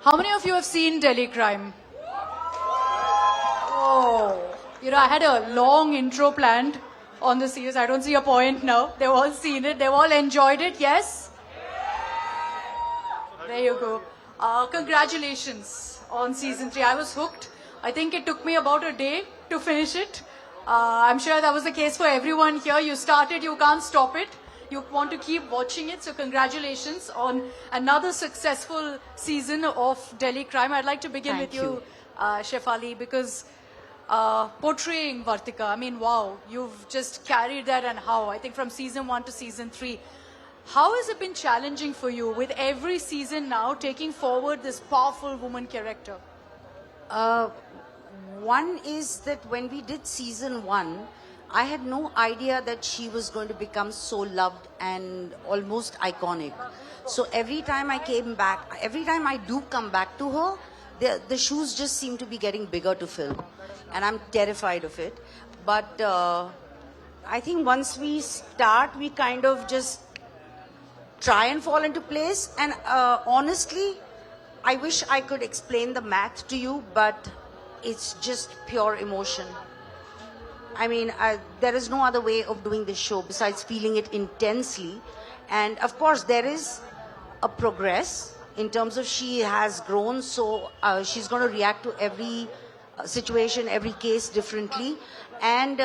How many of you have seen Delhi Crime? Oh, I had a long intro planned on the series. I don't see a point now. They've all seen it. They've all enjoyed it. Yes? There you go. Congratulations on season 3. I was hooked. I think it took me about a day to finish it. I'm sure that was the case for everyone here. You started, you can't stop it. You want to keep watching it. So congratulations on another successful season of Delhi Crime. I'd like to begin with you, Chef Ali, because portraying Vartika, I mean, wow, you've just carried that, and how? I think from season 1 to season 3. How has it been challenging for you with every season now taking forward this powerful woman character? One is that when we did season 1, I had no idea that she was going to become so loved and almost iconic. So every time I came back, every time I do come back to her, the shoes just seem to be getting bigger to fill. And I'm terrified of it. But I think once we start, we kind of just try and fall into place. And honestly, I wish I could explain the math to you, but it's just pure emotion. I mean, there is no other way of doing this show besides feeling it intensely. And of course, there is a progress in terms of she has grown, so she's going to react to every situation, every case differently. And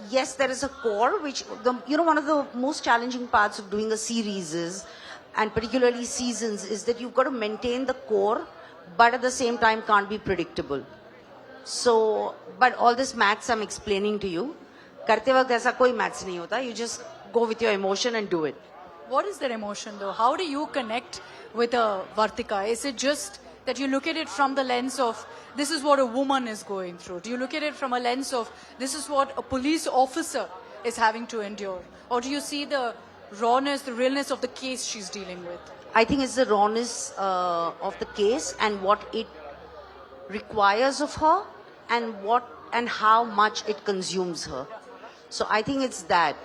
yes, there is a core, which, one of the most challenging parts of doing a series is, and particularly seasons, is that you've got to maintain the core, but at the same time can't be predictable. So, but all this maths I'm explaining to you, करते वक्त ऐसा कोई maths नहीं होता. You just go with your emotion and do it. What is that emotion though? How do you connect with a Vartika? Is it just that you look at it from the lens of this is what a woman is going through? Do you look at it from a lens of this is what a police officer is having to endure? Or do you see the rawness, the realness of the case she's dealing with? I think it's the rawness of the case and what it requires of her, and how much it consumes her. So I think it's that.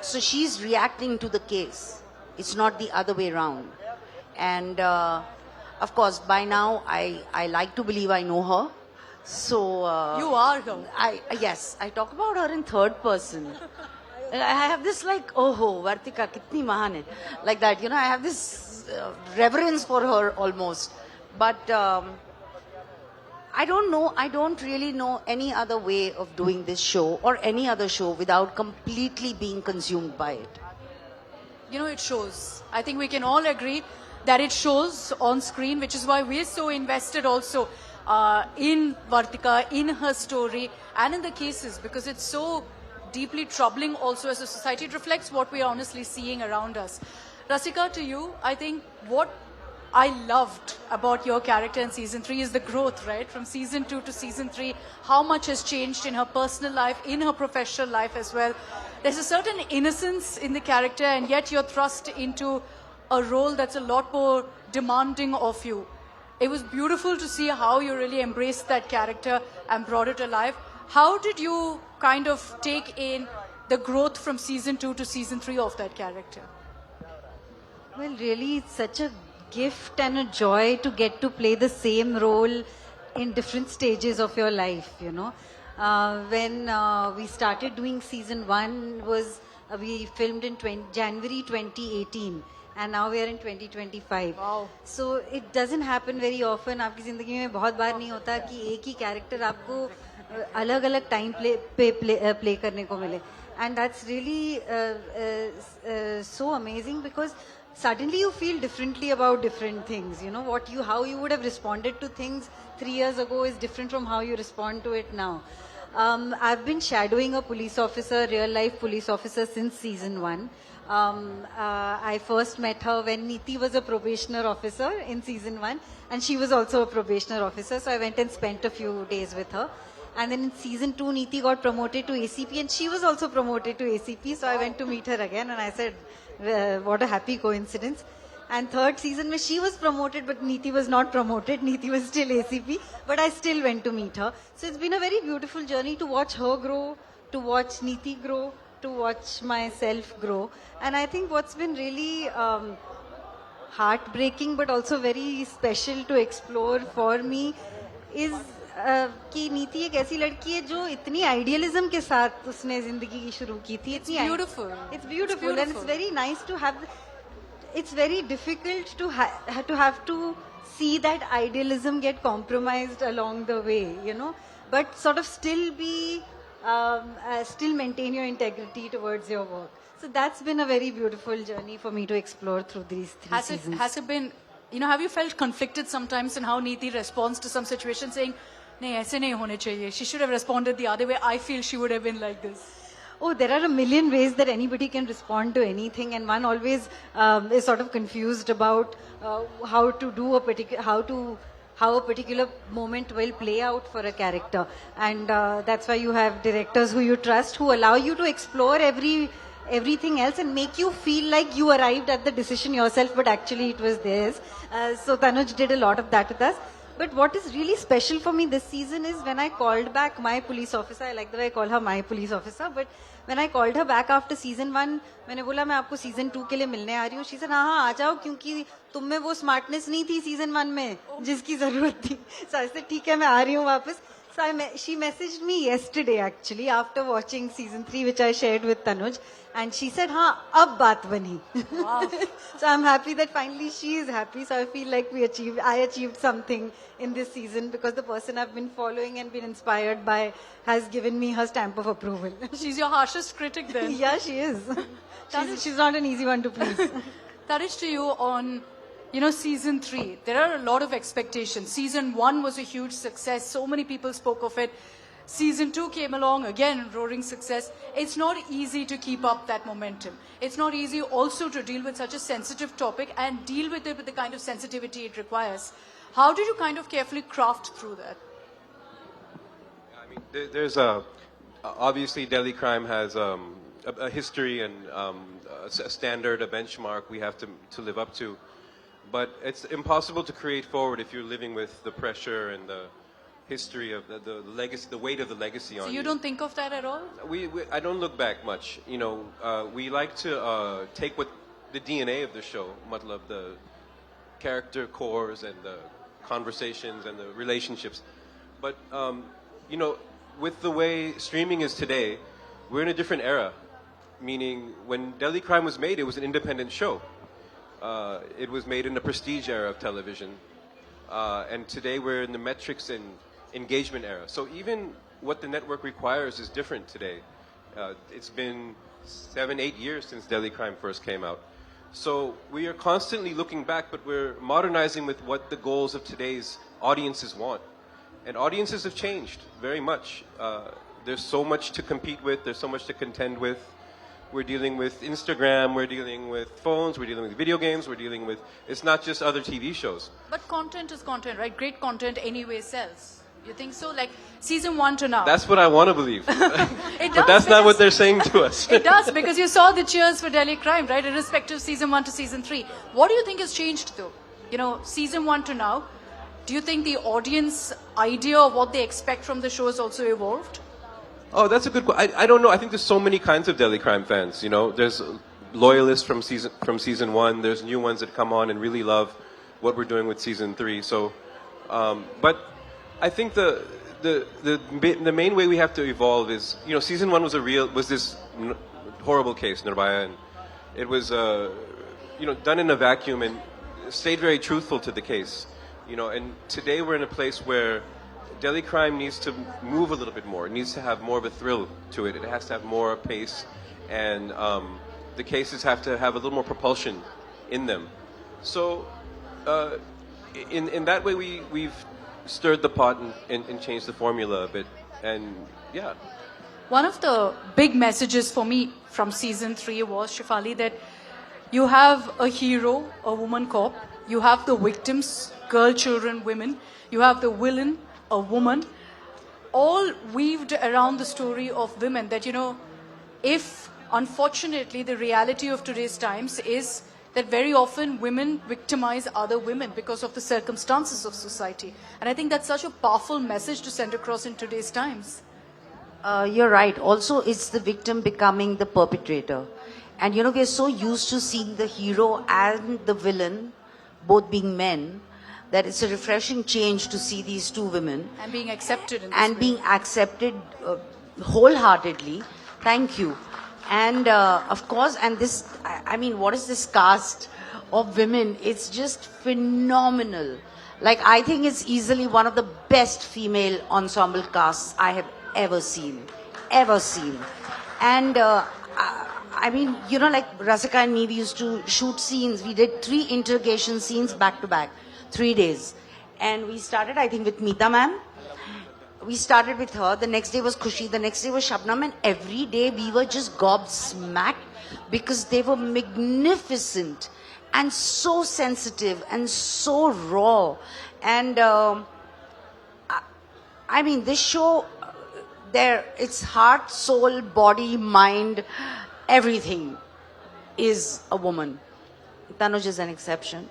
So she's reacting to the case. It's not the other way around. And of course, by now, I like to believe I know her. So you are her. Yes, I talk about her in third person. I have this like, oh, Vartika, kitni mahan hai. Like that, I have this reverence for her almost. But I don't know, I don't really know any other way of doing this show or any other show without completely being consumed by it. It shows. I think we can all agree that it shows on screen, which is why we're so invested also in Vartika, in her story, and in the cases, because it's so deeply troubling also as a society. It reflects what we are honestly seeing around us. Rasika, to you, I think what I loved about your character in season 3 is the growth, right? From season 2 to season 3, how much has changed in her personal life, in her professional life as well. There's a certain innocence in the character, and yet you're thrust into a role that's a lot more demanding of you. It was beautiful to see how you really embraced that character and brought it alive. How did you kind of take in the growth from season 2 to season 3 of that character? Well, really, it's such a gift and a joy to get to play the same role in different stages of your life, When we started doing season 1 we filmed in January 2018 and now we are in 2025. Wow. So it doesn't happen very often. आपकी ज़िंदगी में बहुत बार नहीं होता कि एक ही character आपको अलग-अलग time play करने को मिले. And that's really so amazing because suddenly you feel differently about different things. How you would have responded to things 3 years ago is different from how you respond to it now. I've been shadowing a police officer, real life police officer, since season 1. I first met her when Niti was a probationer officer in season 1 and she was also a probationer officer. So I went and spent a few days with her. And then in season 2, Niti got promoted to ACP and she was also promoted to ACP. So I went to meet her again and I said, what a happy coincidence. And third season, she was promoted, but Niti was not promoted. Niti was still ACP, but I still went to meet her. So it's been a very beautiful journey to watch her grow, to watch Niti grow, to watch myself grow. And I think what's been really heartbreaking but also very special to explore for me is कि नीति एक ऐसी लड़की है जो इतनी idealism के साथ उसने जिंदगी की शुरू की थी. It's beautiful. It's beautiful and it's very nice to have. It's very difficult to have to see that idealism get compromised along the way, you know, but sort of still be still maintain your integrity towards your work. So that's been a very beautiful journey for me to explore through these three seasons. Has it been, you know, have you felt conflicted sometimes in how Niti responds to some situation, saying, "Nahi, aise nahi hone chahiye. She should have responded the other way. I feel she would have been like this." Oh, there are a million ways that anybody can respond to anything, and one always is sort of confused about how to do a particular, how a particular moment will play out for a character, and that's why you have directors who you trust, who allow you to explore everything else and make you feel like you arrived at the decision yourself, but actually it was theirs. So Tanuj did a lot of that with us. But what is really special for me this season is when I called back my police officer. I like the way I call her my police officer. But when I called her back after season 1, मैंने बोला मैं आपको season 2 के लिए मिलने आ रही हूँ. She said हाँ आ जाओ क्योंकि तुम में वो smartness नहीं थी season 1 में जिसकी जरूरत थी. So I said ठीक है मैं आ रही हूँ वापस. So she messaged me yesterday actually after watching season 3, which I shared with Tanuj, and she said, "हाँ अब बात बनी." Wow. So I'm happy that finally she is happy. So I feel like I achieved something in this season because the person I've been following and been inspired by has given me her stamp of approval. She's your harshest critic then. Yeah, she is. She's not an easy one to please. Courage to you on, you know, season 3. There are a lot of expectations. Season 1 was a huge success. So many people spoke of it. Season 2 came along, again, roaring success. It's not easy to keep up that momentum. It's not easy also to deal with such a sensitive topic and deal with it with the kind of sensitivity it requires. How did you kind of carefully craft through that? I mean, there's obviously Delhi crime has a history and a standard, a benchmark we have to live up to. But it's impossible to create forward if you're living with the pressure and the history of the legacy, the weight of the legacy on you. So you don't think of that at all? I don't look back much. You know, we like to take what the DNA of the show, matlab the character cores and the conversations and the relationships. But you know, with the way streaming is today, we're in a different era. Meaning, when Delhi Crime was made, it was an independent show. It was made in the prestige era of television. And today we're in the metrics and engagement era. So even what the network requires is different today. It's been 7-8 years since Delhi Crime first came out. So we are constantly looking back, but we're modernizing with what the goals of today's audiences want. And audiences have changed very much. There's so much to compete with. There's so much to contend with. We're dealing with Instagram, we're dealing with phones, we're dealing with video games, we're dealing with... It's not just other TV shows. But content is content, right? Great content anyway sells. You think so? Like season 1 to now. That's what I want to believe. It does, But that's not what they're saying to us. It does, because you saw the cheers for Delhi Crime, right? Irrespective of season 1 to season 3. What do you think has changed though? You know, season 1 to now, do you think the audience idea of what they expect from the show has also evolved? Oh, that's a good question. I don't know. I think there's so many kinds of Delhi Crime fans. You know, there's loyalists from season 1. There's new ones that come on and really love what we're doing with season 3. So, but I think the main way we have to evolve is, you know, season 1 was this horrible case, Nirbhaya, and it was you know, done in a vacuum and stayed very truthful to the case. You know, and today we're in a place where Delhi Crime needs to move a little bit more. It needs to have more of a thrill to it. It has to have more pace, and the cases have to have a little more propulsion in them. So, in that way, we've stirred the pot and changed the formula a bit. And yeah. One of the big messages for me from season 3 was, Shefali, that you have a hero, a woman cop. You have the victims, girl, children, women. You have the villain, a woman, all weaved around the story of women. That, you know, if unfortunately the reality of today's times is that very often women victimize other women because of the circumstances of society. And I think that's such a powerful message to send across in today's times. You're right. Also, it's the victim becoming the perpetrator. And you know, we're so used to seeing the hero and the villain both being men, that it's a refreshing change to see these two women And being accepted in this and way. being accepted wholeheartedly. Thank you. And of course, and this, I mean, what is this cast of women? It's just phenomenal. Like, I think it's easily one of the best female ensemble casts I have ever seen. Ever seen. And I mean, you know, like Rasika and me, we used to shoot scenes. We did 3 interrogation scenes back to back, 3 days. And we started, I think, with Meeta ma'am. We started with her. The next day was Khushi. The next day was Shabnam. And every day we were just gobsmacked because they were magnificent and so sensitive and so raw. And I mean, this show, it's heart, soul, body, mind, everything is a woman. Tanuj is an exception.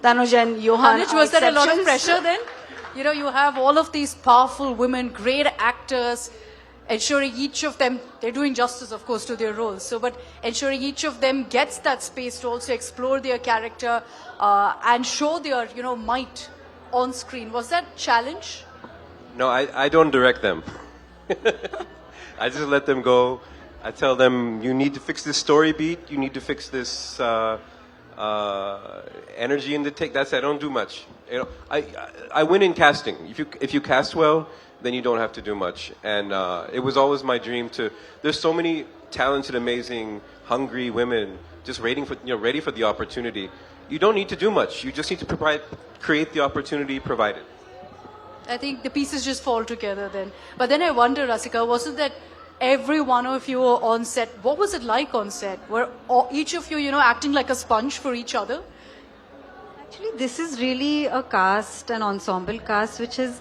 Tanuj and Johan Anuj, are was there a lot of exceptions. pressure then? You know, you have all of these powerful women, great actors, ensuring each of them, they're doing justice, of course, to their roles. So, but ensuring each of them gets that space to also explore their character and show their, you know, might on screen. Was that challenge? No, I don't direct them. I just let them go. I tell them, you need to fix this story beat. You need to fix this energy in the take. That's it. I don't do much. You know, I win in casting. If you cast well, then you don't have to do much. And it was always my dream to. There's so many talented, amazing, hungry women just ready for the opportunity. You don't need to do much. You just need to create the opportunity, provide it. I think the pieces just fall together then. But then I wonder, Rasika, wasn't that every one of you were on set? What was it like on set? Were each of you, you know, acting like a sponge for each other? Actually, this is really a cast, an ensemble cast, which has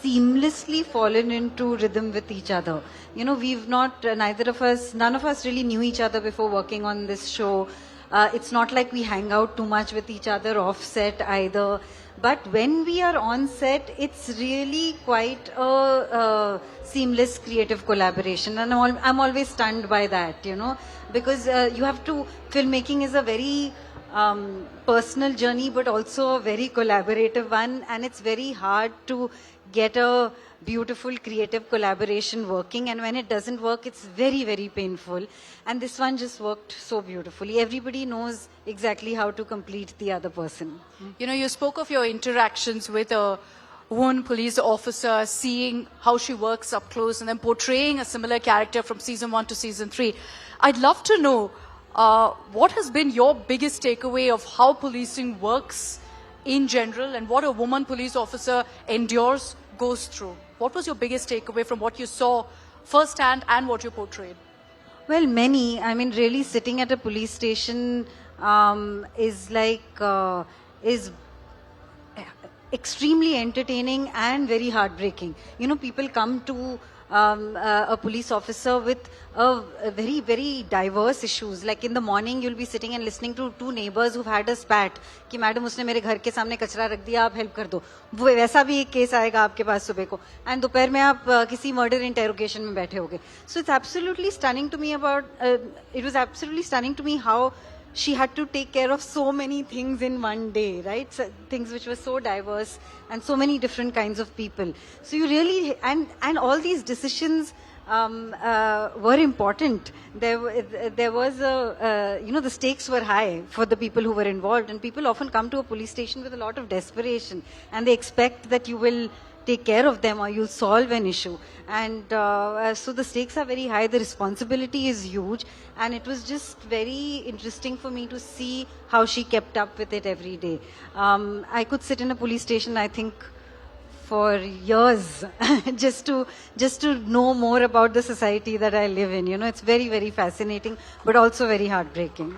seamlessly fallen into rhythm with each other. You know, none of us really knew each other before working on this show. It's not like we hang out too much with each other off set either. But when we are on set, it's really quite a seamless creative collaboration. And I'm always stunned by that, you know, because you have to, filmmaking is a very personal journey, but also a very collaborative one. And it's very hard to get a beautiful creative collaboration working, and when it doesn't work, it's very, very painful. And this one just worked so beautifully. Everybody knows exactly how to complete the other person. You know, you spoke of your interactions with a woman police officer, seeing how she works up close and then portraying a similar character from season 1 to season 3. I'd love to know what has been your biggest takeaway of how policing works in general and what a woman police officer endures, goes through. What was your biggest takeaway from what you saw firsthand and what you portrayed? Well, many. I mean, really sitting at a police station is extremely entertaining and very heartbreaking. You know, people come to a police officer with a very, very diverse issues. Like in the morning, you'll be sitting and listening to 2 neighbors who've had a spat. कि madam उसने मेरे घर के सामने कचरा रख दिया, आप हेल्प कर दो. वो वैसा भी एक केस आएगा आपके पास सुबह को. And दोपहर में आप किसी मर्डर इंटेरोगेशन में बैठे होगे. So it's absolutely stunning to me it was absolutely stunning to me how she had to take care of so many things in one day, right? So, things which were so diverse and so many different kinds of people. So you really, and all these decisions were important. There was the stakes were high for the people who were involved, and people often come to a police station with a lot of desperation, and they expect that you will take care of them or you'll solve an issue. And so the stakes are very high, the responsibility is huge, and it was just very interesting for me to see how she kept up with it every day. I could sit in a police station, I think, for years just to know more about the society that I live in. You know, it's very, very fascinating, but also very heartbreaking.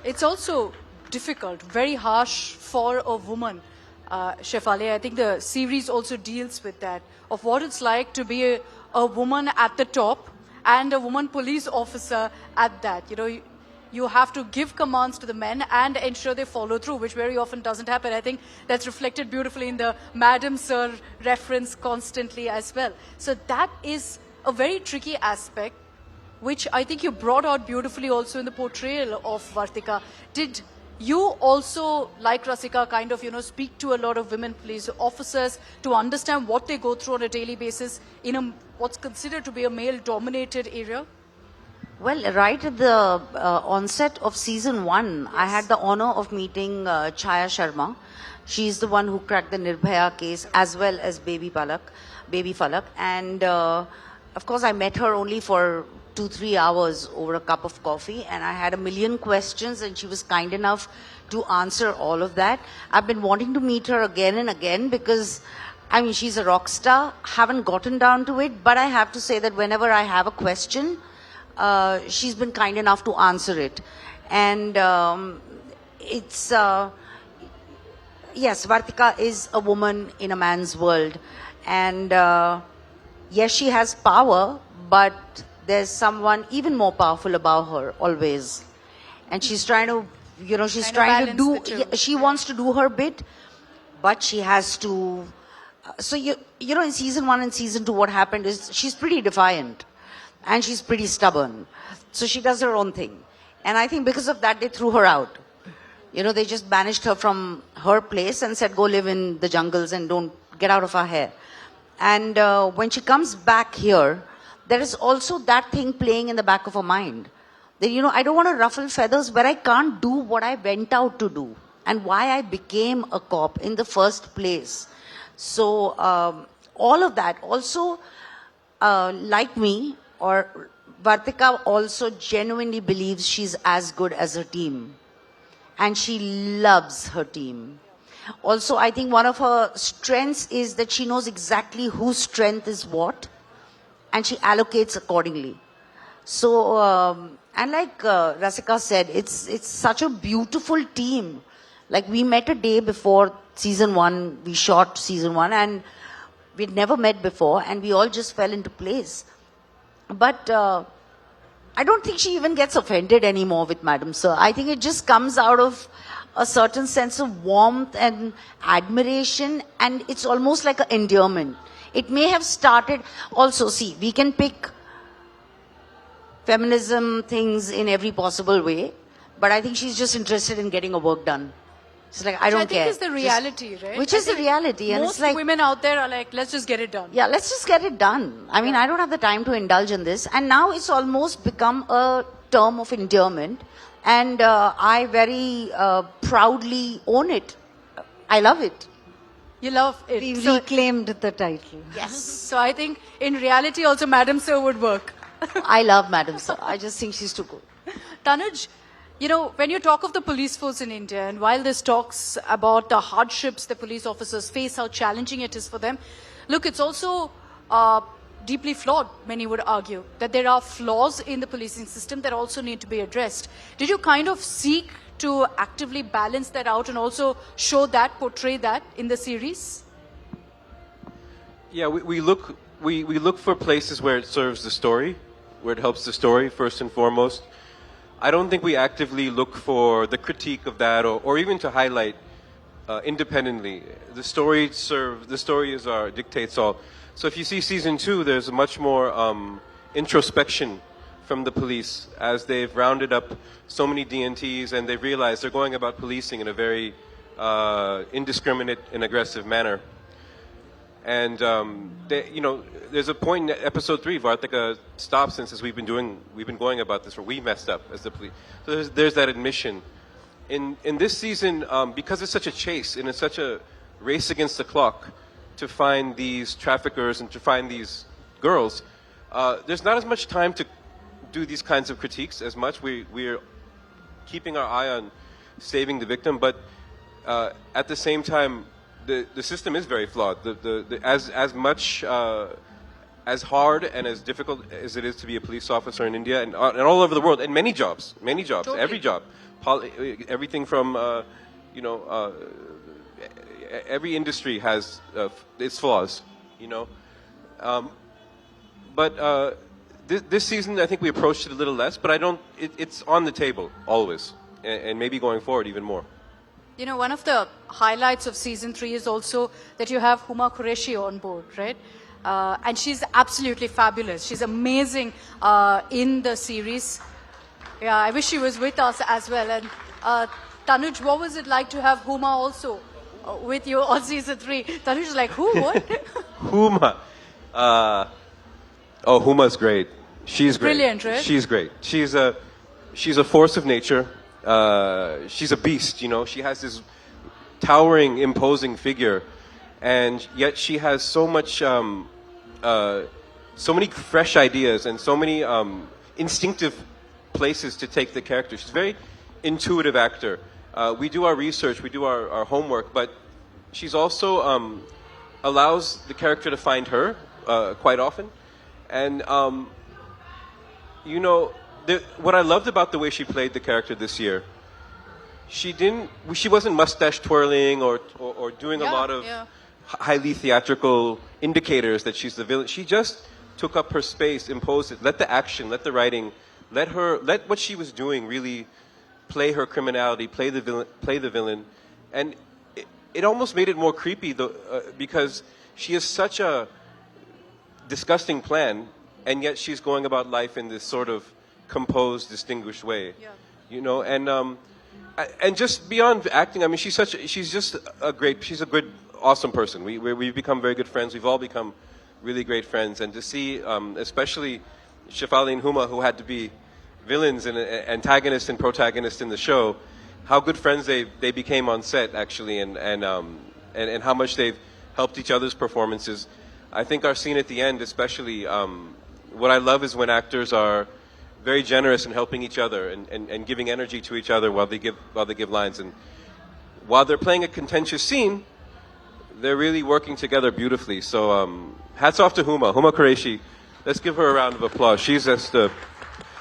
It's also difficult, very harsh for a woman. Shefali, I think the series also deals with that, of what it's like to be a woman at the top and a woman police officer at that. You know, you have to give commands to the men and ensure they follow through, which very often doesn't happen. I think that's reflected beautifully in the Madam Sir reference constantly as well. So that is a very tricky aspect. which I think you brought out beautifully also in the portrayal of Vartika. Did you also, like Rasika, kind of, speak to a lot of women police officers to understand what they go through on a daily basis in what's considered to be a male-dominated area? Well, right at the onset of season 1, I had the honor of meeting Chaya Sharma. She's the one who cracked the Nirbhaya case as well as Baby Falak. And of course, I met her only for 2-3 hours over a cup of coffee, and I had a million questions, and she was kind enough to answer all of that. I've been wanting to meet her again and again because, I mean, she's a rock star. Haven't gotten down to it, but I have to say that whenever I have a question, she's been kind enough to answer it. And it's, yes, Vartika is a woman in a man's world. And yes, she has power, but there's someone even more powerful above her always. And she's trying to, she's trying to do, she wants to do her bit, but she has to. So, in season 1 and season 2, what happened is she's pretty defiant. And she's pretty stubborn. So she does her own thing. And I think because of that, they threw her out. They just banished her from her place and said, go live in the jungles and don't get out of our hair. And when she comes back here, there is also that thing playing in the back of her mind. That, I don't want to ruffle feathers, but I can't do what I went out to do. And why I became a cop in the first place. So all of that. Also, like me, or Vartika also genuinely believes she's as good as her team. And she loves her team. Also, I think one of her strengths is that she knows exactly whose strength is what. And she allocates accordingly. So, and like Rasika said, it's such a beautiful team. Like we met a day before season 1, we shot season 1, and we'd never met before, and we all just fell into place. But I don't think she even gets offended anymore with Madam Sir. I think it just comes out of a certain sense of warmth and admiration, and it's almost like an endearment. It may have started, also, see, we can pick feminism things in every possible way, but I think she's just interested in getting her work done. It's like, I don't care. Which I think is the reality, right? Which is the reality. And it's like, women out there are like, let's just get it done. Yeah, let's just get it done. I mean, I don't have the time to indulge in this. And now it's almost become a term of endearment. And I very proudly own it. I love it. You love it. We've reclaimed the title. Yes. So I think in reality also Madam Sir would work. I love Madam Sir. I just think she's too good. Tanuj, when you talk of the police force in India, and while this talks about the hardships the police officers face, how challenging it is for them, look, it's also deeply flawed, many would argue, that there are flaws in the policing system that also need to be addressed. Did you kind of seek to actively balance that out and also show that, portray that in the series? Yeah, we look for places where it serves the story, where it helps the story first and foremost. I don't think we actively look for the critique of that or even to highlight independently. The story is our dictates all. So if you see season 2, there's a much more introspection from the police as they've rounded up so many DNTs and they've realized they're going about policing in a very indiscriminate and aggressive manner. And there's a point in episode 3, Vartika stops and says, we've been going about this, or we messed up as the police. So there's that admission. In this season, because it's such a chase and it's such a race against the clock to find these traffickers and to find these girls, there's not as much time to do these kinds of critiques as much. We're keeping our eye on saving the victim, but at the same time, the system is very flawed. As much as hard and as difficult as it is to be a police officer in India and all over the world, and many jobs, totally. Every job, everything from every industry has its flaws, But this season, I think we approached it a little less, but it's on the table always, and maybe going forward even more. One of the highlights of season 3 is also that you have Huma Qureshi on board, right? And she's absolutely fabulous. She's amazing in the series. Yeah, I wish she was with us as well. And Tanuj, what was it like to have Huma also with you on season 3? Tanuj is like, who? What? Huma. Huma's great. She's great. Brilliant, right? She's great. She's a force of nature. She's a beast, you know. She has this towering, imposing figure, and yet she has so much, so many fresh ideas and so many instinctive places to take the character. She's a very intuitive actor. We do our research, we do our homework, but she's also allows the character to find her quite often. And you know, what I loved about the way she played the character this year, she wasn't mustache twirling or doing a lot of highly theatrical indicators that she's the villain. She just took up her space, imposed it, let the action, let the writing, let what she was doing really play her criminality, play the villain, and it almost made it more creepy though, because she has such a disgusting plan, and yet she's going about life in this sort of composed, distinguished way. Yeah. You know, and just beyond acting, I mean, she's just a good, awesome person. We've become very good friends. We've all become really great friends, and to see, especially Shefali and Huma, who had to be villains and antagonists and protagonists in the show, how good friends they became on set actually, and how much they've helped each other's performances. I think our scene at the end, especially, what I love is when actors are very generous in helping each other and giving energy to each other while they give lines. And while they're playing a contentious scene, they're really working together beautifully. So hats off to Huma Qureshi. Let's give her a round of applause. She's just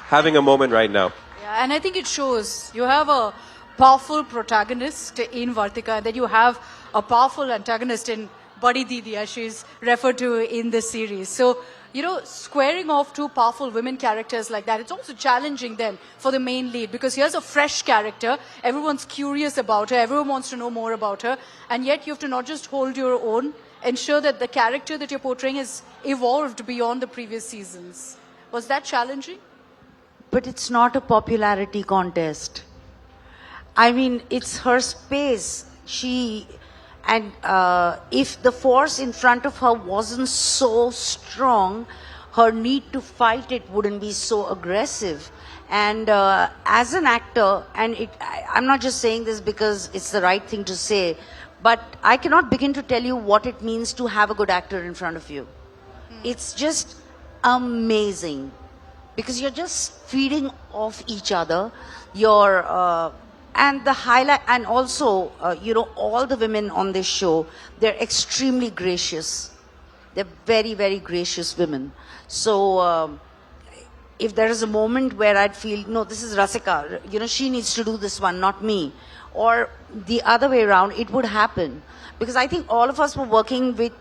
having a moment right now. Yeah, and I think it shows. You have a powerful protagonist in Vartika, and then you have a powerful antagonist in Badi Didi, as she's referred to in this series. So, you know, squaring off two powerful women characters like that, it's also challenging then for the main lead, because here's a fresh character. Everyone's curious about her. Everyone wants to know more about her. And yet you have to not just hold your own, ensure that the character that you're portraying has evolved beyond the previous seasons. Was that challenging? But it's not a popularity contest. I mean, it's her space. If the force in front of her wasn't so strong, her need to fight it wouldn't be so aggressive. And as an actor, I'm not just saying this because it's the right thing to say, but I cannot begin to tell you what it means to have a good actor in front of you. It's just amazing, because you're just feeding off each other. And the highlight, and also, you know, all the women on this show, they're extremely gracious. They're very, very gracious women. So, if there is a moment where I'd feel, no, this is Rasika, you know, she needs to do this one, not me, or the other way around, it would happen. Because I think all of us were working with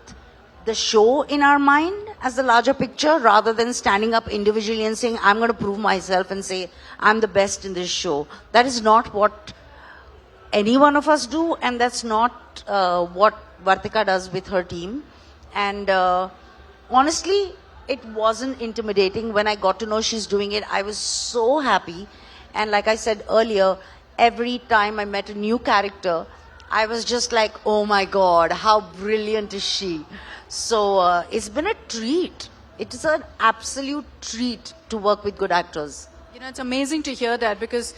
the show in our mind as the larger picture, rather than standing up individually and saying, I'm going to prove myself and say, I'm the best in this show. That is not what any one of us do, and that's not what Vartika does with her team. And honestly, it wasn't intimidating. When I got to know she's doing it, I was so happy. And like I said earlier, every time I met a new character, I was just like, oh my God, how brilliant is she? So it's been a treat. It is an absolute treat to work with good actors. You know, it's amazing to hear that, because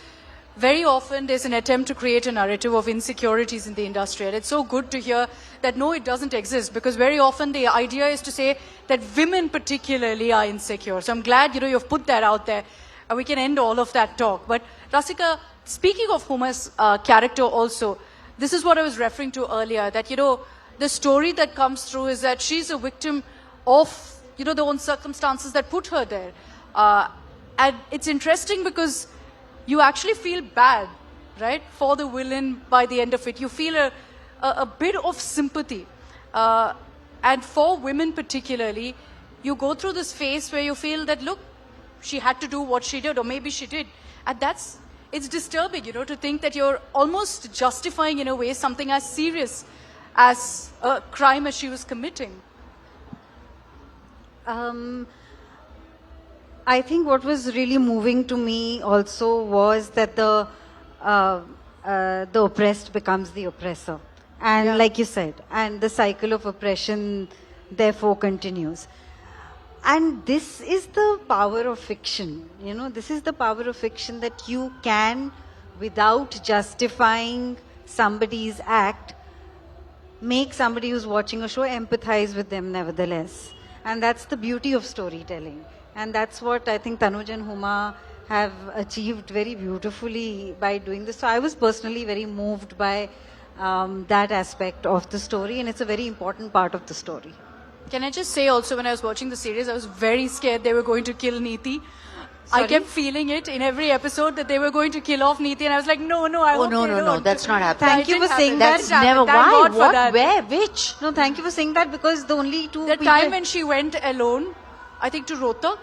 very often there's an attempt to create a narrative of insecurities in the industry. And it's so good to hear that no, it doesn't exist, because very often the idea is to say that women particularly are insecure. So I'm glad, you know, you've put that out there, and we can end all of that talk. But Rasika, speaking of Huma's character also, this is what I was referring to earlier, that, you know, the story that comes through is that she's a victim of, you know, the own circumstances that put her there. And it's interesting because you actually feel bad, right, for the villain by the end of it. You feel a bit of sympathy. And for women particularly, you go through this phase where you feel that, look, she had to do what she did, or maybe she did. And it's disturbing, you know, to think that you're almost justifying, in a way, something as serious as a crime as she was committing. I think what was really moving to me also was that the oppressed becomes the oppressor. And like you said, and the cycle of oppression therefore continues. And this is the power of fiction. You know, this is the power of fiction, that you can, without justifying somebody's act, make somebody who's watching a show empathize with them nevertheless. And that's the beauty of storytelling. And that's what I think Tanuj and Huma have achieved very beautifully by doing this. So I was personally very moved by that aspect of the story, and it's a very important part of the story. Can I just say also, when I was watching the series, I was very scared they were going to kill Niti. Sorry? I kept feeling it in every episode that they were going to kill off Niti, and I was like, no, I hope they don't. No, that's not happening. Thank you for saying that. That's never, Thank why, God for what, that. where, which? No, thank you for saying that, because the only two The people... time when she went alone, I think to Rohtak,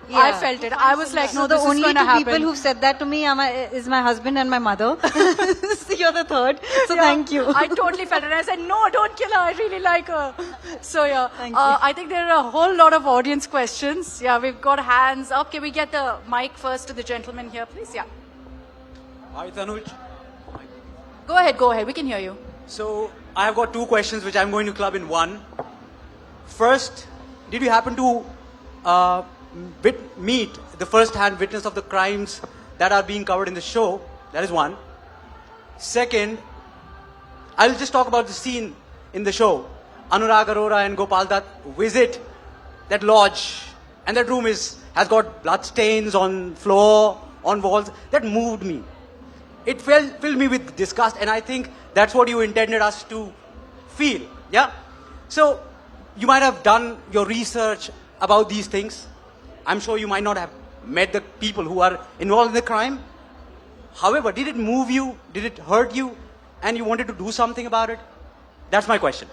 Yeah. I felt it. I was like, no, So the this is only going to two happen. people who've said that to me is my husband and my mother. So you're the third. So Yeah, thank you. I totally felt it. I said, no, don't kill her. I really like her. So yeah, Thank you. I think there are a whole lot of audience questions. Yeah, we've got hands up. Can we get the mic first to the gentleman here, please? Yeah. Hi, Tanuj. Go ahead. We can hear you. So, I have got two questions which I'm going to club in one. First, did you happen to meet the first-hand witness of the crimes that are being covered in the show? That is one. Second, I'll just talk about the scene in the show. Anurag Arora and Gopal Dutt visit that lodge, and that room has got blood stains on floor, on walls. That moved me. It filled me with disgust, and I think that's what you intended us to feel. Yeah? So, you might have done your research about these things. I'm sure you might not have met the people who are involved in the crime. However, did it move you? Did it hurt you? And you wanted to do something about it? That's my question.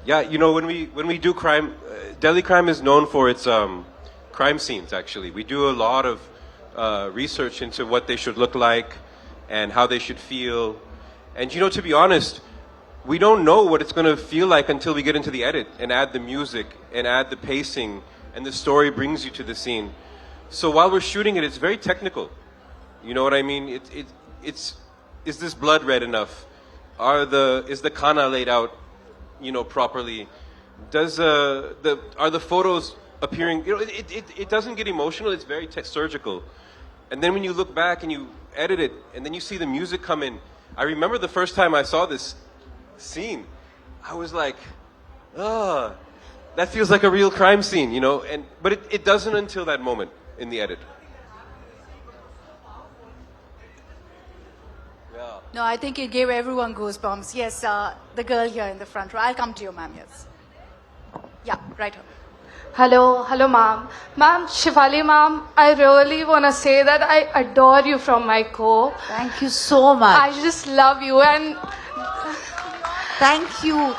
Yeah, you know, when we do crime, Delhi crime is known for its crime scenes. Actually, we do a lot of research into what they should look like and how they should feel. And you know, to be honest, we don't know what it's going to feel like until we get into the edit and add the music and add the pacing, and the story brings you to the scene. So while we're shooting it, it's very technical. You know what I mean? Is this blood red enough? Is the khana laid out, you know, properly? Are the photos appearing? You know, it doesn't get emotional. It's very surgical. And then when you look back and you edit it, and then you see the music come in. I remember the first time I saw this scene, I was like, that feels like a real crime scene, you know. But it doesn't until that moment in the edit. No, I think it gave everyone goosebumps. Yes, the girl here in the front row. I'll come to you, ma'am. Yes. Yeah, right here. Hello, ma'am. Ma'am, Shivali, ma'am, I really want to say that I adore you from my core. Thank you so much. I just love you, and Thank you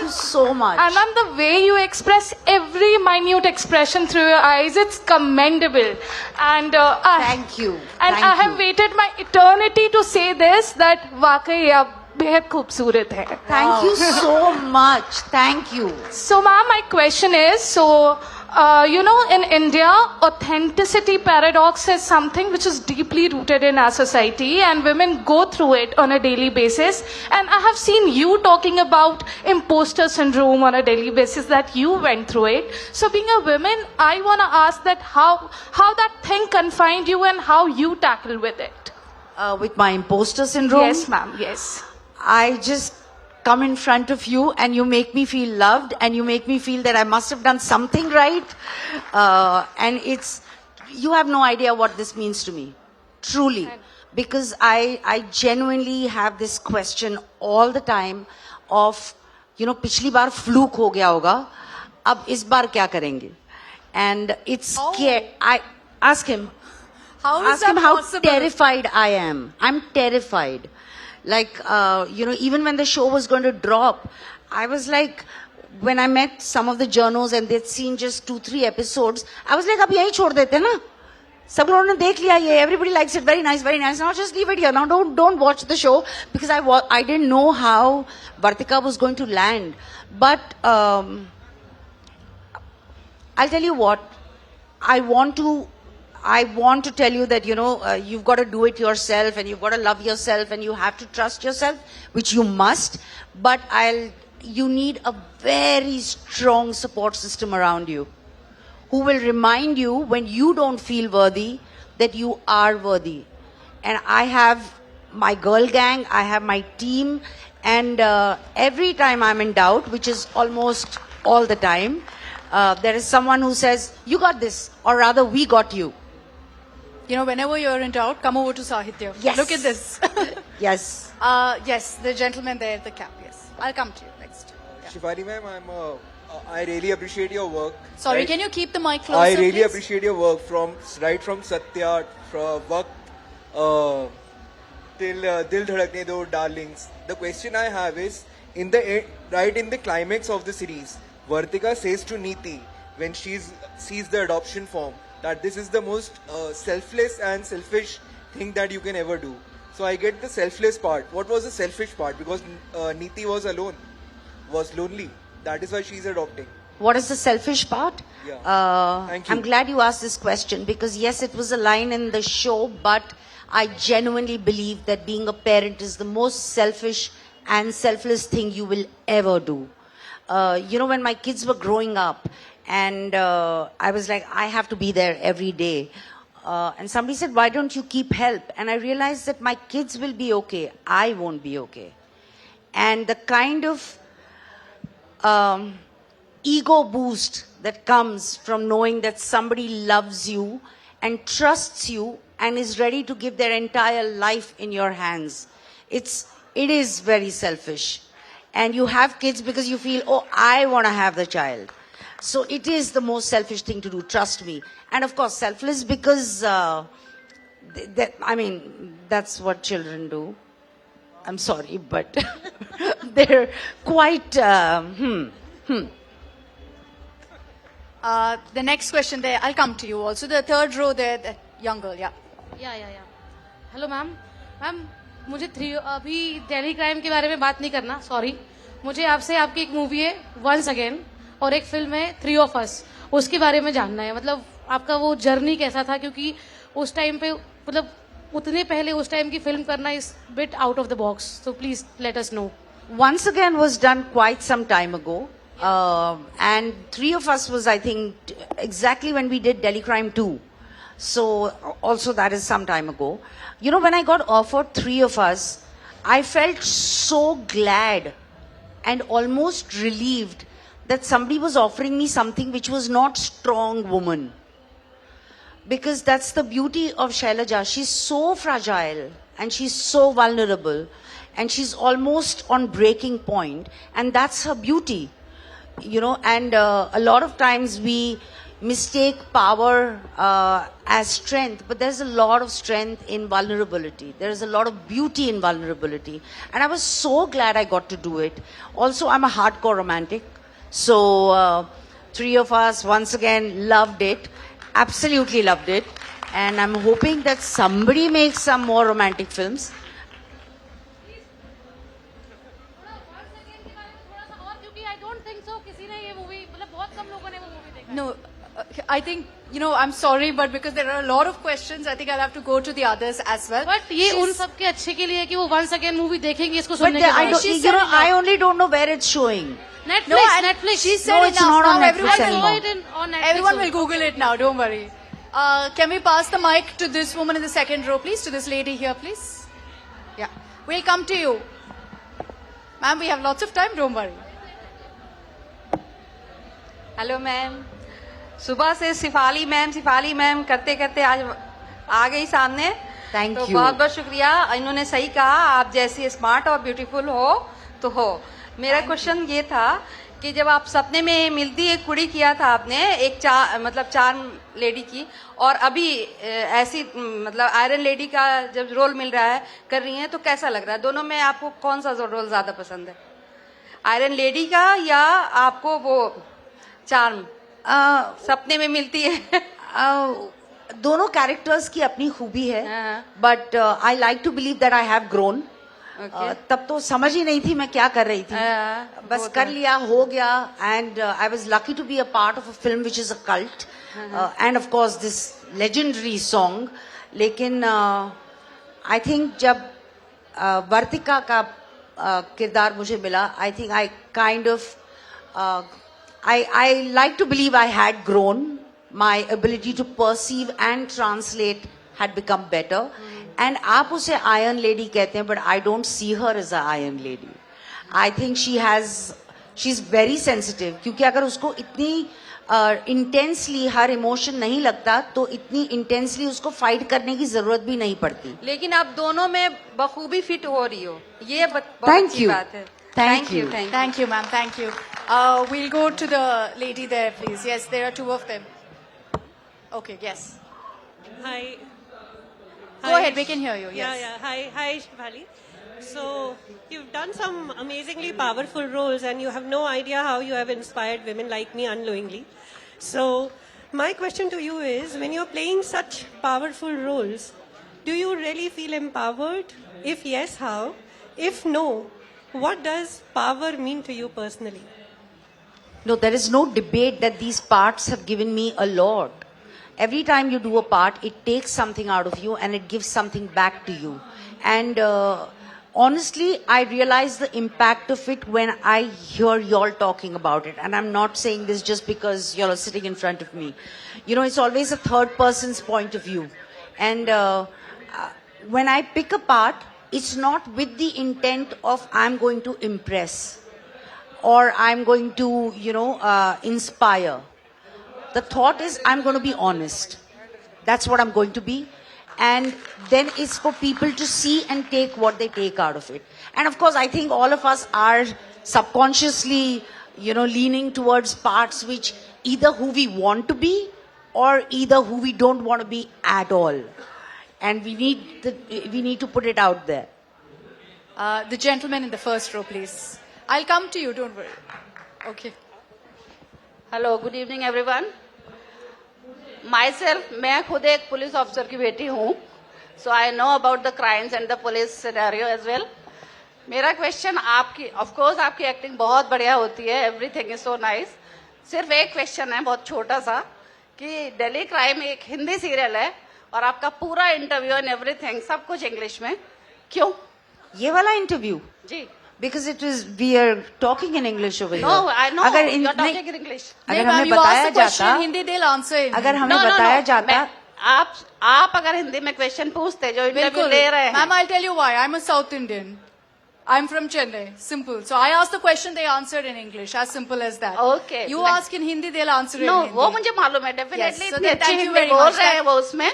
so much. And ma'am, the way you express every minute expression through your eyes, it's commendable. And Thank you. And Thank I have you. waited my eternity to say this, that वाकई आप बेहद खूबसूरत है. Thank you so much. Thank you. So, ma'am, my question is, you know, in India, authenticity paradox is something which is deeply rooted in our society, and women go through it on a daily basis. And I have seen you talking about imposter syndrome on a daily basis, that you went through it. So, being a woman, I want to ask that how that thing confined you and how you tackle with it. With my imposter syndrome, Yes, ma'am. Yes. I just come in front of you and you make me feel loved, and you make me feel that I must have done something right. And you have no idea what this means to me. Truly. Because I genuinely have this question all the time of, you know, पिछली बार fluke हो गया होगा, अब इस बार क्या करेंगे? And it's scary. I ask him. How is Ask that him how possible? terrified I am. I'm terrified. Like, you know, even when the show was going to drop, I was like, when I met some of the journos and they'd seen just 2-3 episodes, I was like, ab yahi chhod dete na. सब लोगों ने देख लिया ये, everybody likes it, very nice, very nice. Now just leave it here. Now don't watch the show because I didn't know how Vartika was going to land. But I'll tell you what, I want to tell you that, you've got to do it yourself and you've got to love yourself and you have to trust yourself, which you must. But you need a very strong support system around you, who will remind you when you don't feel worthy that you are worthy. And I have my girl gang, I have my team, and every time I'm in doubt, which is almost all the time, there is someone who says, you got this, or rather, we got you. Whenever you're in doubt, come over to Sahitya. Yes. Look at this. Yes. Yes, the gentleman there, the cap, yes. I'll come to you next. Yeah. Shivani ma'am, I really appreciate your work. Sorry, Right? can you keep the mic closer, I really please? appreciate your work right from Satya, from work till Dil Dhadakne Do, Darlings. The question I have is, right in the climax of the series, Vartika says to Niti when she sees the adoption form that this is the most selfless and selfish thing that you can ever do. So I get the selfless part. What was the selfish part? Because Niti was alone, was lonely. That is why she's adopting. What is the selfish part? Yeah. Thank you. I'm glad you asked this question because yes, it was a line in the show, but I genuinely believe that being a parent is the most selfish and selfless thing you will ever do. When my kids were growing up and I was like, I have to be there every day. And somebody said, why don't you keep help? And I realized that my kids will be okay. I won't be okay. And the kind of ego boost that comes from knowing that somebody loves you and trusts you and is ready to give their entire life in your hands. It is very selfish. And you have kids because you feel, oh, I want to have the child. So it is the most selfish thing to do, trust me. And of course, selfless because, that's what children do. I'm sorry, but they're quite, The next question there, I'll come to you also. The third row there, that young girl, yeah. या hello ma'am मुझे अभी Delhi crime के बारे में बात नहीं करना, sorry. मुझे आपसे आपकी एक मूवी है वंस अगेन और एक फिल्म है 3 of Us, उसके बारे में जानना है. मतलब आपका वो जर्नी कैसा था, क्योंकि उस टाइम पे मतलब उतने पहले उस टाइम की फिल्म करना is bit out of the box. So please let us know. Once Again was done quite some time ago. And 3 of Us was, I think, exactly when we did Delhi Crime 2. So also that is some time ago. When I got offered 3 of Us, I felt so glad and almost relieved that somebody was offering me something which was not strong woman. Because that's the beauty of Shailaja. She's so fragile and she's so vulnerable and she's almost on breaking point, and that's her beauty. And a lot of times we mistake power as strength, but there's a lot of strength in vulnerability. There's a lot of beauty in vulnerability. And I was so glad I got to do it. Also, I'm a hardcore romantic. So 3 of Us, once again, loved it. Absolutely loved it. And I'm hoping that somebody makes some more romantic films. No, I think, I'm sorry, but because there are a lot of questions, I think I'll have to go to the others as well. But ये उन सबके अच्छे के लिए है कि वो once again movie देखेंगे इसको But सुनने के बाद. I only don't know where it's showing. Netflix. She said No, it it's now. not on Now Netflix everyone will anymore. on Netflix Everyone will also. Google it now, don't worry. Can we pass the mic to this woman in the second row, please? To this lady here, please. Yeah. We'll come to you. Ma'am, we have lots of time, don't worry. Hello ma'am. सुबह से Shefali ma'am करते करते आज आ गई सामने. Thank तो you. बहुत बहुत शुक्रिया. इन्होंने सही कहा, आप जैसी स्मार्ट और ब्यूटीफुल हो तो हो. मेरा क्वेश्चन ये था कि जब आप सपने में मिलती एक कुड़ी किया था आपने, एक चार लेडी की, और अभी ऐसी आयरन लेडी का जब रोल मिल रहा है कर रही हैं, तो कैसा लग रहा है? दोनों में आपको कौन सा रोल ज्यादा पसंद है, आयरन लेडी का या आपको वो चार्म सपने में मिलती है? दोनों कैरेक्टर्स की अपनी खूबी है, हाँ। But I like to believe that I have grown. तब तो समझ ही नहीं थी मैं क्या कर रही थी. बस कर लिया, हो गया. And I was lucky to be a part of a film which is a cult, and of course this legendary song. लेकिन आई थिंक जब वर्तिका का किरदार मुझे मिला, I think I kind of I like to believe I had grown. My ability to perceive and translate had become better. And आप उसे Iron Lady कहते हैं, but I don't see her as a Iron Lady. I think she's very sensitive. क्योंकि अगर उसको इतनी intensely हर emotion नहीं लगता तो इतनी इंटेंसली उसको फाइट करने की जरूरत भी नहीं पड़ती. लेकिन आप दोनों में बखूबी फिट हो रही हो, ये बहुत Thank अच्छी you. बात है. Thank you. Thank you, ma'am. Thank you. We'll go to the lady there, please. Yes, there are two of them. Okay, yes. Hi. Go ahead, we can hear you. Yes. Yeah. Hi, Shivali. So, you've done some amazingly powerful roles and you have no idea how you have inspired women like me unknowingly. So, my question to you is, when you're playing such powerful roles, do you really feel empowered? If yes, how? If no, what does power mean to you personally? No, there is no debate that these parts have given me a lot. Every time you do a part, it takes something out of you and it gives something back to you. And honestly, I realize the impact of it when I hear y'all talking about it. And I'm not saying this just because y'all are sitting in front of me. You know, it's always a third person's point of view. And when I pick a part, it's not with the intent of I'm going to impress or I'm going to, inspire. The thought is I'm going to be honest. That's what I'm going to be. And then it's for people to see and take what they take out of it. And of course, I think all of us are subconsciously, leaning towards parts which either who we want to be or either who we don't want to be at all. And we need to put it out there. The gentleman in the first row, please. I'll come to you, don't worry. Okay. Hello good evening everyone. Myself, मैं खुद एक police officer की बेटी हूँ, so I know about the crimes and the police scenario as well. मेरा question आपकी, of course आपकी acting बहुत बढ़िया होती है, एवरीथिंग इज सो नाइस. सिर्फ एक क्वेश्चन है बहुत छोटा सा, कि दिल्ली क्राइम एक हिंदी सीरियल है और आपका पूरा इंटरव्यू एंड एवरीथिंग सब कुछ इंग्लिश में, क्यों? ये वाला इंटरव्यू? जी. Because we are talking in English over here. No, I know. अगर You're talking in English. अगर हमें बताया जाता, हिंदी they'll answer in अगर हमें बताया जाता, आप अगर हिंदी में क्वेश्चन पूछते जो इंटरव्यू ले रहे हैं. Ma'am, I'll tell you why. I'm a South Indian. I'm from Chennai. Simple. So I asked the question, they answered in English. As simple as that. Okay. You ask in Hindi, they'll answer in Hindi. No, वो मुझे मालूम है. Definitely. Yes, so इतनी अच्छी thank you Hindi very बोल much. रहे हैं वो उसमें.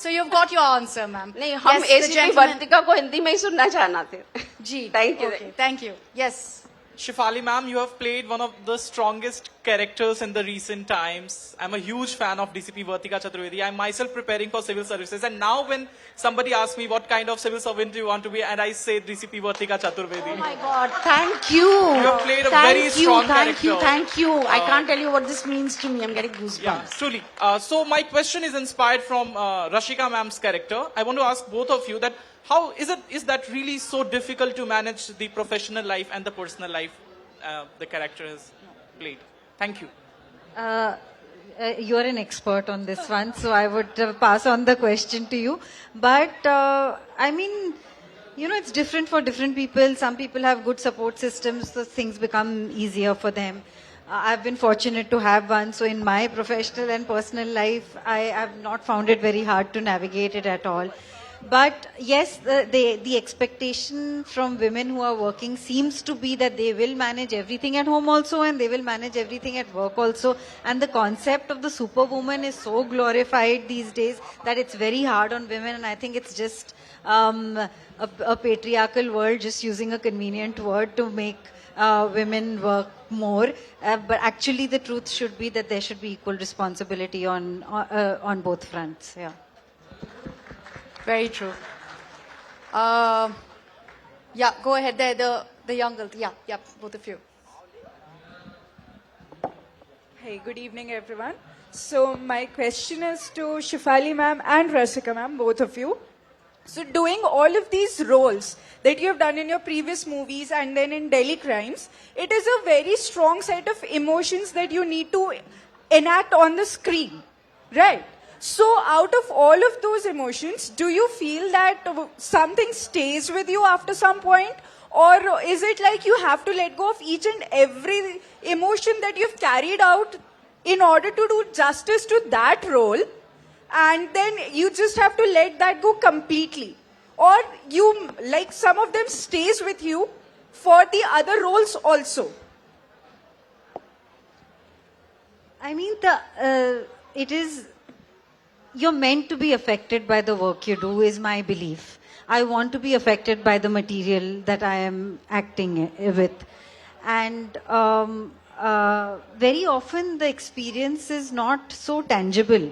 So you've got your answer, ma'am. नहीं, हम एसीपी वर्तिका को हिंदी में ही सुनना चाहना थे. जी. Thank you. Okay, thank you. Yes. Shifali ma'am, you have played one of the strongest characters in the recent times. I'm a huge fan of DCP Vartika Chaturvedi. I'm myself preparing for civil services, and now when somebody asks me what kind of civil servant you want to be, and I say DCP Vartika Chaturvedi. Oh my God, thank you. You have played a very strong character. Thank you. I can't tell you what this means to me. I'm getting goosebumps. Yeah, truly. So my question is inspired from Rashika ma'am's character. I want to ask both of you that how is that really so difficult to manage the professional life and the personal life the character has played? Thank you. You're an expert on this one, so I would pass on the question to you. But I mean, it's different for different people. Some people have good support systems, so things become easier for them. I've been fortunate to have one, so in my professional and personal life, I have not found it very hard to navigate it at all. But yes, the expectation from women who are working seems to be that they will manage everything at home also and they will manage everything at work also. And the concept of the superwoman is so glorified these days that it's very hard on women. And I think it's just a patriarchal world just using a convenient word to make women work more. But actually the truth should be that there should be equal responsibility on both fronts. Yeah. Very true. Yeah, go ahead there, the young girl. Yeah, both of you. Hey, good evening everyone. So my question is to Shefali ma'am and Rasika ma'am, both of you. So doing all of these roles that you have done in your previous movies and then in Delhi Crimes, it is a very strong set of emotions that you need to enact on the screen, right? So out of all of those emotions, do you feel that something stays with you after some point? Or is it like you have to let go of each and every emotion that you've carried out in order to do justice to that role, and then you just have to let that go completely? Or you, like, some of them stays with you for the other roles also? I mean, it is, you're meant to be affected by the work you do, is my belief. I want to be affected by the material that I am acting with. And very often the experience is not so tangible.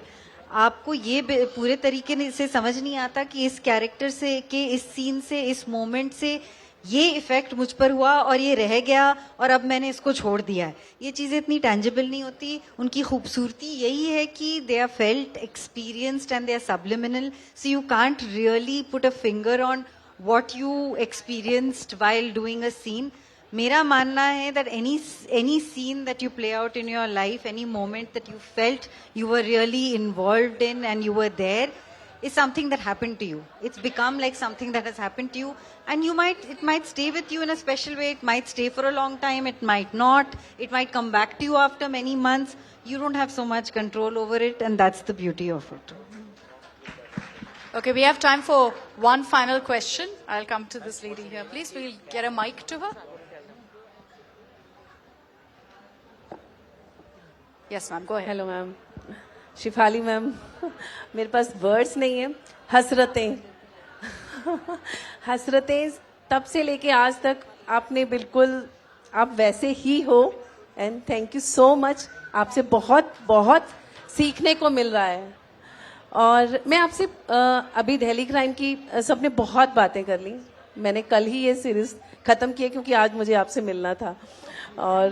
आपको ये पूरे तरीके से समझ नहीं आता कि इस कैरेक्टर से, कि इस सीन से, इस मोमेंट से ये इफेक्ट मुझ पर हुआ और ये रह गया और अब मैंने इसको छोड़ दिया है. ये चीजें इतनी टैंजिबल नहीं होती. उनकी खूबसूरती यही है कि they are felt, experienced and they are subliminal. So you can't really put a finger on what you experienced while doing a scene. मेरा मानना है that any scene that you play out in your life, any moment that you felt you were really involved in and you were there, is something that happened to you. It's become like something that has happened to you, and it might stay with you in a special way. It might stay for a long time. It might not. It might come back to you after many months. You don't have so much control over it, and that's the beauty of it. Okay, we have time for one final question. I'll come to this lady here. Please, we'll get a mic to her. Yes, ma'am, go ahead. Hello ma'am, Shifali ma'am, मेरे पास words नहीं है. हसरतें हसरतें तब से लेके आज तक आपने बिल्कुल, आप वैसे ही हो. And thank you so much. आपसे बहुत बहुत सीखने को मिल रहा है. और मैं आपसे अभी दिल्ली क्राइम की सबने बहुत बातें कर ली. मैंने कल ही ये सीरीज खत्म किया क्योंकि आज मुझे आपसे मिलना था. और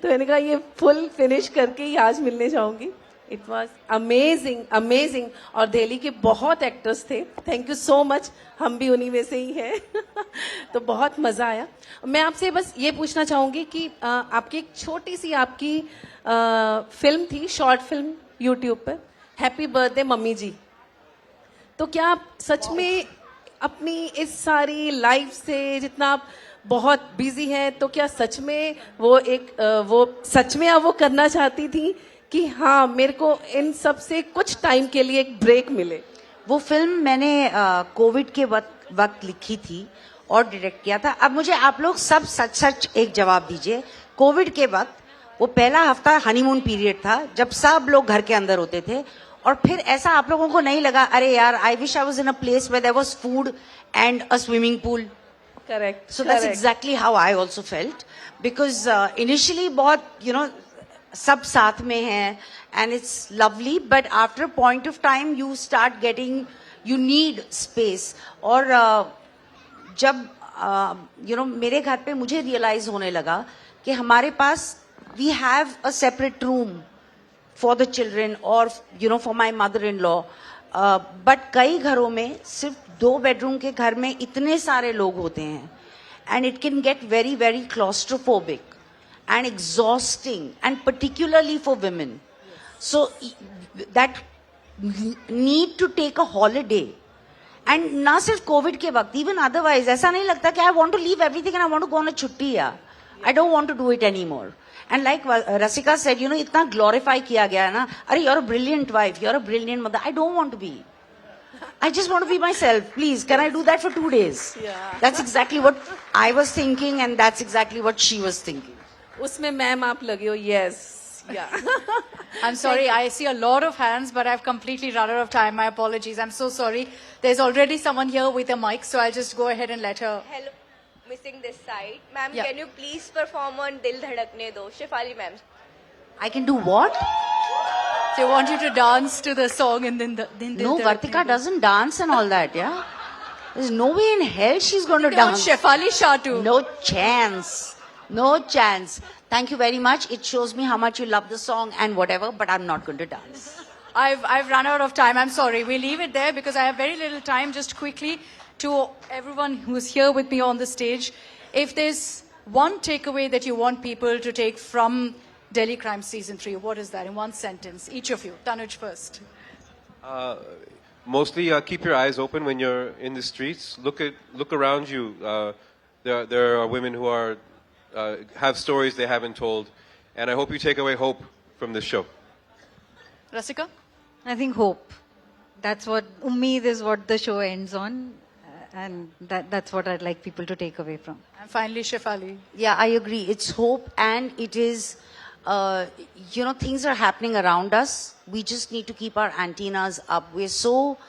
तो मैंने कहा ये फुल फिनिश करके ही आज मिलने जाऊंगी. It was amazing amazing. और दिल्ली के बहुत एक्टर्स थे. Thank you so much. हम भी उन्हीं में से ही हैं. तो बहुत मजा आया. मैं आपसे बस ये पूछना चाहूंगी कि आपकी एक छोटी सी आपकी फिल्म थी, शॉर्ट फिल्म यूट्यूब पर, हैप्पी बर्थडे मम्मी जी. तो क्या आप सच में अपनी इस सारी लाइफ से, जितना आप बहुत बिजी हैं, तो क्या सच में वो सच में आप वो करना चाहती थी कि हाँ मेरे को इन सब से कुछ टाइम के लिए एक ब्रेक मिले? वो फिल्म मैंने कोविड के वक्त लिखी थी और डायरेक्ट किया था. अब मुझे आप लोग सब सच सच एक जवाब दीजिए. कोविड के वक्त वो पहला हफ्ता हनीमून पीरियड था जब सब लोग घर के अंदर होते थे, और फिर ऐसा आप लोगों को नहीं लगा अरे यार I wish I was in a place where there was food and a swimming pool? Correct. So that's exactly how I also felt, because initially बहुत सब साथ में हैं and it's lovely, but after a point of time you start getting, you need space. और जब मेरे घर पे मुझे रियलाइज होने लगा कि हमारे पास we have a separate room for the children or for my mother-in-law. But कई घरों में सिर्फ 2 बेडरूम के घर में इतने सारे लोग होते हैं, and it can get very very claustrophobic and exhausting, and particularly for women. So that need to take a holiday. And ना सिर्फ कोविड के वक्त, इवन अदरवाइज ऐसा नहीं लगता कि I want to leave everything and I want to go on a छुट्टी. या I don't want to do it any more. And like Rasika said, इतना glorify किया गया है ना, अरे you're a brilliant wife, you're a brilliant mother. I don't want to be. I just want to be myself. Please, can I do that for 2 days? Yeah. That's exactly what I was thinking, and that's exactly what she was thinking. उसमें ma'am आप लगे हो. Yes. Yeah. I'm sorry, I see a lot of hands, but I've completely run out of time. My apologies. I'm so sorry. There's already someone here with a mic, so I'll just go ahead and let her. Hello. Missing this side. Ma'am, Yeah. can you please perform on Dil Dhadakne Do? Shefali ma'am. I can do what? They want you to dance to the song and then No, Vartika doesn't dance and all that, yeah? There's no way in hell she's going to They want dance. Shefali Shah too. No chance. No chance. Thank you very much. It shows me how much you love the song and whatever, but I'm not going to dance. I've run out of time. I'm sorry. We leave it there because I have very little time. Just quickly to everyone who's here with me on the stage, if there's one takeaway that you want people to take from Delhi Crime Season 3, what is that in one sentence? Each of you. Tanuj first. Mostly keep your eyes open when you're in the streets. Look around you. There are women who are have stories they haven't told, and I hope you take away hope from this show. Rasika? I think hope. That's what, Ummeed is what the show ends on. And that's what I'd like people to take away from. And finally, Shefali. Yeah, I agree. It's hope, and it is, things are happening around us. We just need to keep our antennas up. We're so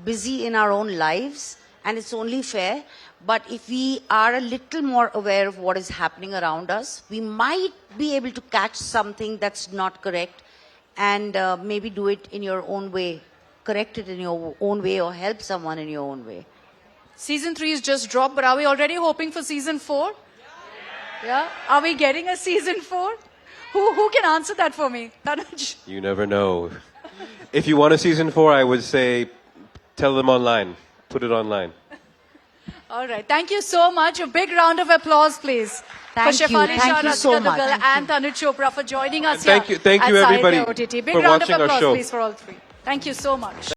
busy in our own lives, and it's only fair. But if we are a little more aware of what is happening around us, we might be able to catch something that's not correct, and maybe do it in your own way, correct it in your own way, or help someone in your own way. Season 3 is just dropped, but are we already hoping for Season 4? Yeah? Are we getting a Season 4? Who can answer that for me? Tanuj? You never know. If you want a Season 4, I would say tell them online. Put it online. All right. Thank you so much. A big round of applause, please. Thank you. For Shefali Thank Shah, you so Rasika much. Duggal, and Tanuj Chopra for joining us Thank here. you at everybody Sahitya OTT. Big for round watching of our applause, show. please, for all three. Thank you so much.